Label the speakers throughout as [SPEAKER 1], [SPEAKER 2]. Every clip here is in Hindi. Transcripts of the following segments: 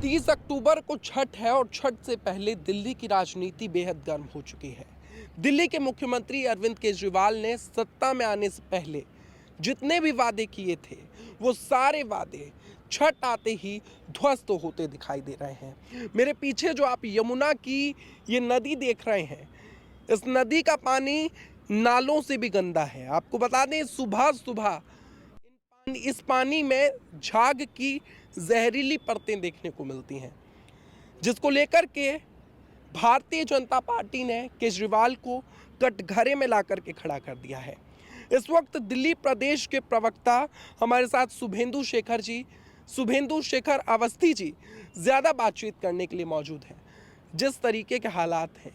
[SPEAKER 1] 30 अक्टूबर को छठ है और छठ से पहले दिल्ली की राजनीति बेहद गर्म हो चुकी है। दिल्ली के मुख्यमंत्री अरविंद केजरीवाल ने सत्ता में आने से पहले जितने भी वादे किए थे वो सारे वादे छठ आते ही ध्वस्त होते दिखाई दे रहे हैं। मेरे पीछे जो आप यमुना की ये नदी देख रहे हैं, इस नदी का पानी नालों से भी गंदा है। आपको बता दें, सुबह सुबह इस पानी में झाग की जहरीली परतें देखने को मिलती हैं, जिसको लेकर के भारतीय जनता पार्टी ने केजरीवाल को कटघरे में ला करके खड़ा कर दिया है। इस वक्त दिल्ली प्रदेश के प्रवक्ता हमारे साथ शुभेंदु शेखर अवस्थी जी ज़्यादा बातचीत करने के लिए मौजूद हैं। जिस तरीके के हालात हैं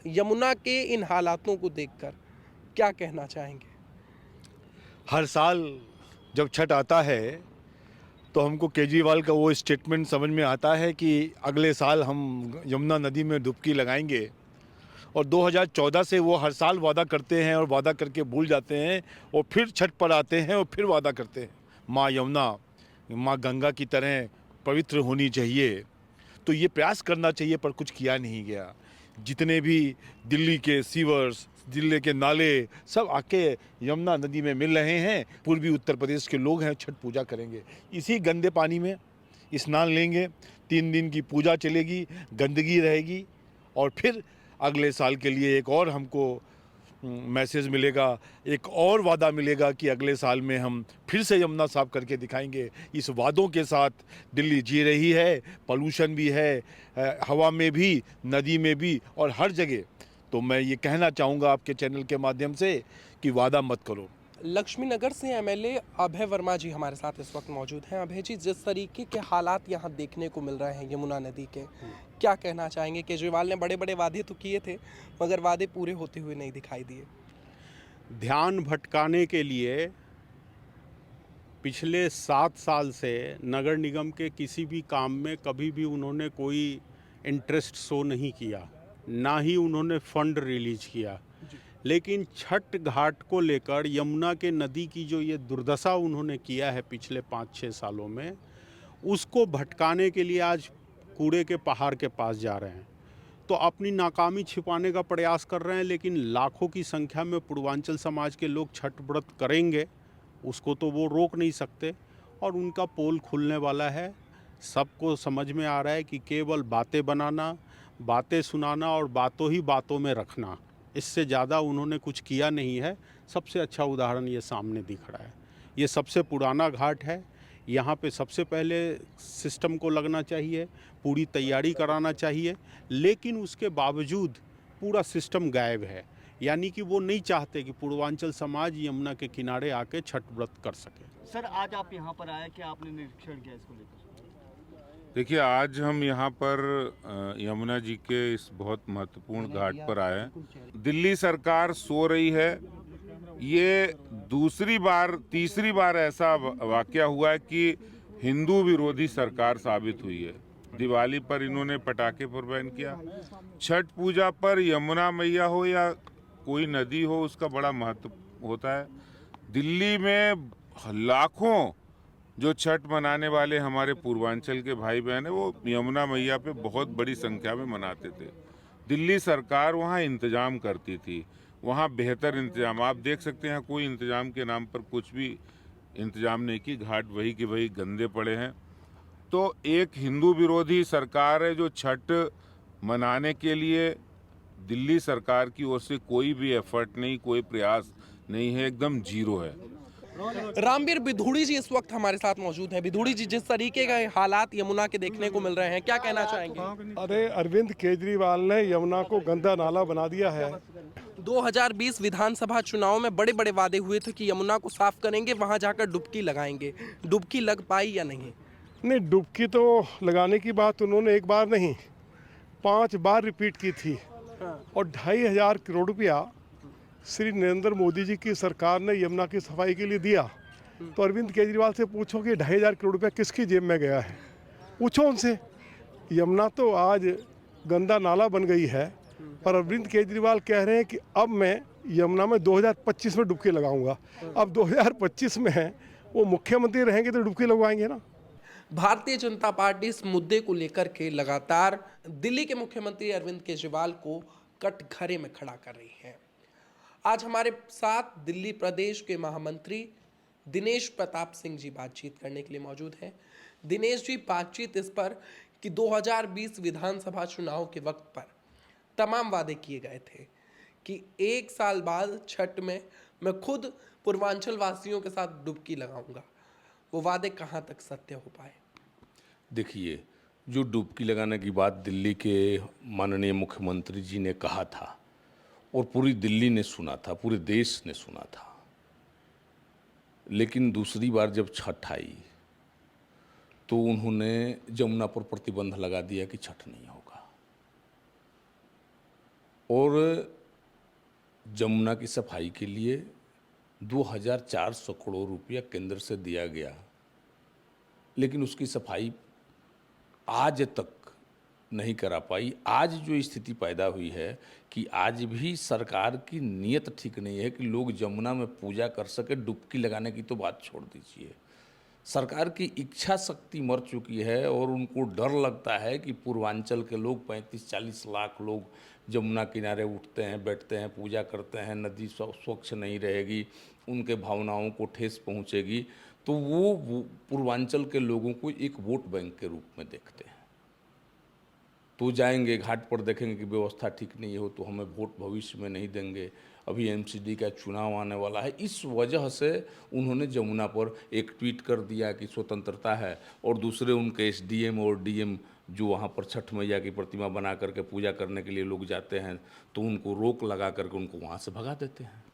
[SPEAKER 1] यमुना के इन हालातों को देखकर क्या कहना चाहेंगे?
[SPEAKER 2] हर साल जब छठ आता है तो हमको केजरीवाल का वो स्टेटमेंट समझ में आता है कि अगले साल हम यमुना नदी में डुबकी लगाएंगे, और 2014 से वो हर साल वादा करते हैं और वादा करके भूल जाते हैं और फिर छठ पर आते हैं और फिर वादा करते हैं माँ यमुना, माँ गंगा की तरह पवित्र होनी चाहिए। तो ये प्रयास करना चाहिए, पर कुछ किया नहीं गया। जितने भी दिल्ली के सीवर्स, जिले के नाले सब आके यमुना नदी में मिल रहे हैं। पूर्वी उत्तर प्रदेश के लोग हैं, छठ पूजा करेंगे, इसी गंदे पानी में स्नान लेंगे। 3 दिन की पूजा चलेगी, गंदगी रहेगी, और फिर अगले साल के लिए एक और हमको मैसेज मिलेगा, एक और वादा मिलेगा कि अगले साल में हम फिर से यमुना साफ करके दिखाएंगे। इस वादों के साथ दिल्ली जी रही है। पोल्यूशन भी है, हवा में भी, नदी में भी, और हर जगह। तो मैं ये कहना चाहूँगा आपके चैनल के माध्यम से कि वादा मत करो।
[SPEAKER 1] लक्ष्मी नगर से एमएलए अभय वर्मा जी हमारे साथ इस वक्त मौजूद हैं। अभय जी, जिस तरीके के हालात यहाँ देखने को मिल रहे हैं यमुना नदी के, क्या कहना चाहेंगे? केजरीवाल ने बड़े बड़े वादे तो किए थे, मगर वादे पूरे होते हुए नहीं दिखाई दिए।
[SPEAKER 3] ध्यान भटकाने के लिए पिछले 7 साल से नगर निगम के किसी भी काम में कभी भी उन्होंने कोई इंटरेस्ट शो नहीं किया, ना ही उन्होंने फंड रिलीज किया। लेकिन छठ घाट को लेकर यमुना के नदी की जो ये दुर्दशा उन्होंने किया है पिछले 5-6 सालों में, उसको भटकाने के लिए आज कूड़े के पहाड़ के पास जा रहे हैं। तो अपनी नाकामी छिपाने का प्रयास कर रहे हैं, लेकिन लाखों की संख्या में पूर्वांचल समाज के लोग छठ व्रत करेंगे, उसको तो वो रोक नहीं सकते। और उनका पोल खुलने वाला है। सबको समझ में आ रहा है कि केवल बातें बनाना, बातें सुनाना और बातों ही बातों में रखना, इससे ज़्यादा उन्होंने कुछ किया नहीं है। सबसे अच्छा उदाहरण ये सामने दिख रहा है। ये सबसे पुराना घाट है। यहाँ पे सबसे पहले सिस्टम को लगना चाहिए, पूरी तैयारी कराना चाहिए, लेकिन उसके बावजूद पूरा सिस्टम गायब है। यानी कि वो नहीं चाहते कि पूर्वांचल समाज यमुना के किनारे आके छठ व्रत कर सके।
[SPEAKER 4] सर, आज आप यहाँ पर आए, क्या आपने निरीक्षण किया इसको लेकर?
[SPEAKER 5] देखिए, आज हम यहाँ पर यमुना जी के इस बहुत महत्वपूर्ण घाट पर आए हैं। दिल्ली सरकार सो रही है। ये तीसरी बार ऐसा वाकया हुआ है कि हिंदू विरोधी सरकार साबित हुई है। दिवाली पर इन्होंने पटाखे पर बैन किया। छठ पूजा पर यमुना मैया हो या कोई नदी हो, उसका बड़ा महत्व होता है। दिल्ली में लाखों जो छठ मनाने वाले हमारे पूर्वांचल के भाई बहन हैं, वो यमुना मैया पे बहुत बड़ी संख्या में मनाते थे। दिल्ली सरकार वहाँ इंतजाम करती थी, वहाँ बेहतर इंतजाम। आप देख सकते हैं, कोई इंतजाम के नाम पर कुछ भी इंतजाम नहीं की। घाट वही के वही गंदे पड़े हैं। तो एक हिंदू विरोधी सरकार है जो छठ मनाने के लिए दिल्ली सरकार की ओर से कोई भी एफर्ट नहीं, कोई प्रयास नहीं है, एकदम जीरो है।
[SPEAKER 1] रामवीर बिधूड़ी जी इस वक्त हमारे साथ मौजूद हैं। बिधूड़ी जी, जिस तरीके के हालात यमुना के देखने को मिल रहे हैं, क्या कहना चाहेंगे?
[SPEAKER 6] अरे, अरविंद केजरीवाल ने यमुना को गंदा नाला बना दिया है।
[SPEAKER 1] 2020 विधानसभा चुनाव में बड़े बड़े वादे हुए थे कि यमुना को साफ करेंगे, वहां जाकर डुबकी लगाएंगे। डुबकी लग पाई या नहीं?
[SPEAKER 6] नहीं, डुबकी तो लगाने की बात उन्होंने एक बार नहीं 5 बार रिपीट की थी। और 2,500 करोड़ रुपया श्री नरेंद्र मोदी जी की सरकार ने यमुना की सफाई के लिए दिया। तो अरविंद केजरीवाल से पूछो कि 2,500 करोड़ रुपया किसकी जेब में गया है, पूछो उनसे। यमुना तो आज गंदा नाला बन गई है, पर अरविंद केजरीवाल कह रहे हैं कि अब मैं यमुना में 2025 में डुबकी लगाऊंगा। अब 2025 में वो मुख्यमंत्री रहेंगे तो डुबकी लगवाएंगे ना।
[SPEAKER 1] भारतीय जनता पार्टी इस मुद्दे को लेकर के लगातार दिल्ली के मुख्यमंत्री अरविंद केजरीवाल को कटघरे में खड़ा कर रही है। आज हमारे साथ दिल्ली प्रदेश के महामंत्री दिनेश प्रताप सिंह जी बातचीत करने के लिए मौजूद हैं। दिनेश जी, बातचीत इस पर कि 2020 विधानसभा चुनाव के वक्त पर तमाम वादे किए गए थे कि 1 साल बाद छठ में मैं खुद पूर्वांचल वासियों के साथ डुबकी लगाऊंगा। वो वादे कहां तक सत्य हो पाए?
[SPEAKER 7] देखिए, जो डुबकी लगाने की बात दिल्ली के माननीय मुख्यमंत्री जी ने कहा था और पूरी दिल्ली ने सुना था, पूरे देश ने सुना था, लेकिन दूसरी बार जब छठ आई तो उन्होंने जमुना पर प्रतिबंध लगा दिया कि छठ नहीं होगा और जमुना की सफाई के लिए 2400 करोड़ रुपया केंद्र से दिया गया, लेकिन उसकी सफाई आज तक नहीं करा पाई। आज जो स्थिति पैदा हुई है कि आज भी सरकार की नीयत ठीक नहीं है कि लोग जमुना में पूजा कर सके। डुबकी लगाने की तो बात छोड़ दीजिए, सरकार की इच्छा शक्ति मर चुकी है और उनको डर लगता है कि पूर्वांचल के लोग 35-40 लाख लोग जमुना किनारे उठते हैं, बैठते हैं, पूजा करते हैं, नदी स्वच्छ नहीं रहेगी, उनके भावनाओं को ठेस पहुंचेगी, तो वो पूर्वांचल के लोगों को एक वोट बैंक के रूप में देखते हैं। तो जाएंगे घाट पर, देखेंगे कि व्यवस्था ठीक नहीं हो तो हमें वोट भविष्य में नहीं देंगे। अभी एमसीडी का चुनाव आने वाला है, इस वजह से उन्होंने जमुना पर एक ट्वीट कर दिया कि स्वतंत्रता है, और दूसरे उनके एसडीएम और डीएम जो वहाँ पर छठ मैया की प्रतिमा बना करके पूजा करने के लिए लोग जाते हैं तो उनको रोक लगा करके उनको वहाँ से भगा देते हैं।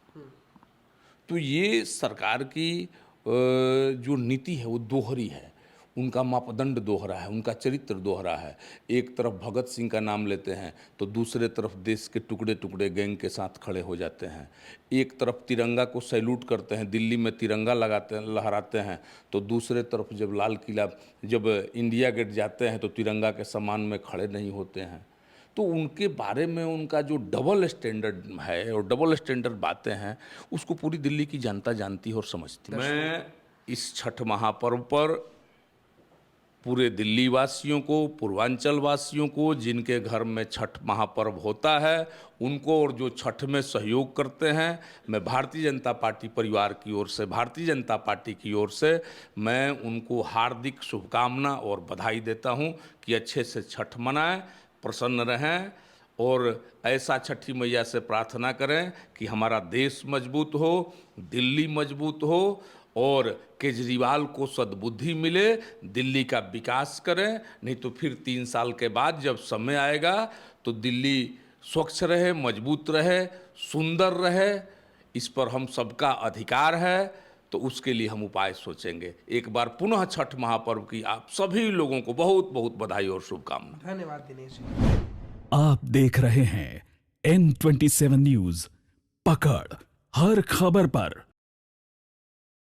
[SPEAKER 7] तो ये सरकार की जो नीति है वो दोहरी है, उनका मापदंड दोहरा है, उनका चरित्र दोहरा है। एक तरफ भगत सिंह का नाम लेते हैं तो दूसरे तरफ देश के टुकड़े टुकड़े गैंग के साथ खड़े हो जाते हैं। एक तरफ तिरंगा को सैल्यूट करते हैं, दिल्ली में तिरंगा लगाते हैं, लहराते हैं, तो दूसरे तरफ जब लाल किला, जब इंडिया गेट जाते हैं तो तिरंगा के सम्मान में खड़े नहीं होते हैं। तो उनके बारे में उनका जो डबल स्टैंडर्ड है और डबल स्टैंडर्ड बातें हैं, उसको पूरी दिल्ली की जनता जानती है और समझती है। मैं इस छठ महापर्व पर पूरे दिल्ली वासियों को, पूर्वांचल वासियों को, जिनके घर में छठ महापर्व होता है, उनको और जो छठ में सहयोग करते हैं, मैं भारतीय जनता पार्टी परिवार की ओर से, भारतीय जनता पार्टी की ओर से मैं उनको हार्दिक शुभकामना और बधाई देता हूं कि अच्छे से छठ मनाएं, प्रसन्न रहें और ऐसा छठी मैया से प्रार्थना करें कि हमारा देश मजबूत हो, दिल्ली मजबूत हो और केजरीवाल को सद्बुद्धि मिले, दिल्ली का विकास करें। नहीं तो फिर 3 साल के बाद जब समय आएगा तो दिल्ली स्वच्छ रहे, मजबूत रहे, सुंदर रहे, इस पर हम सबका अधिकार है, तो उसके लिए हम उपाय सोचेंगे। एक बार पुनः छठ महापर्व की आप सभी लोगों को बहुत बहुत बधाई और शुभकामना।
[SPEAKER 1] धन्यवाद दिनेश जी।
[SPEAKER 8] आप देख रहे हैं N27 न्यूज, पकड़ हर खबर पर।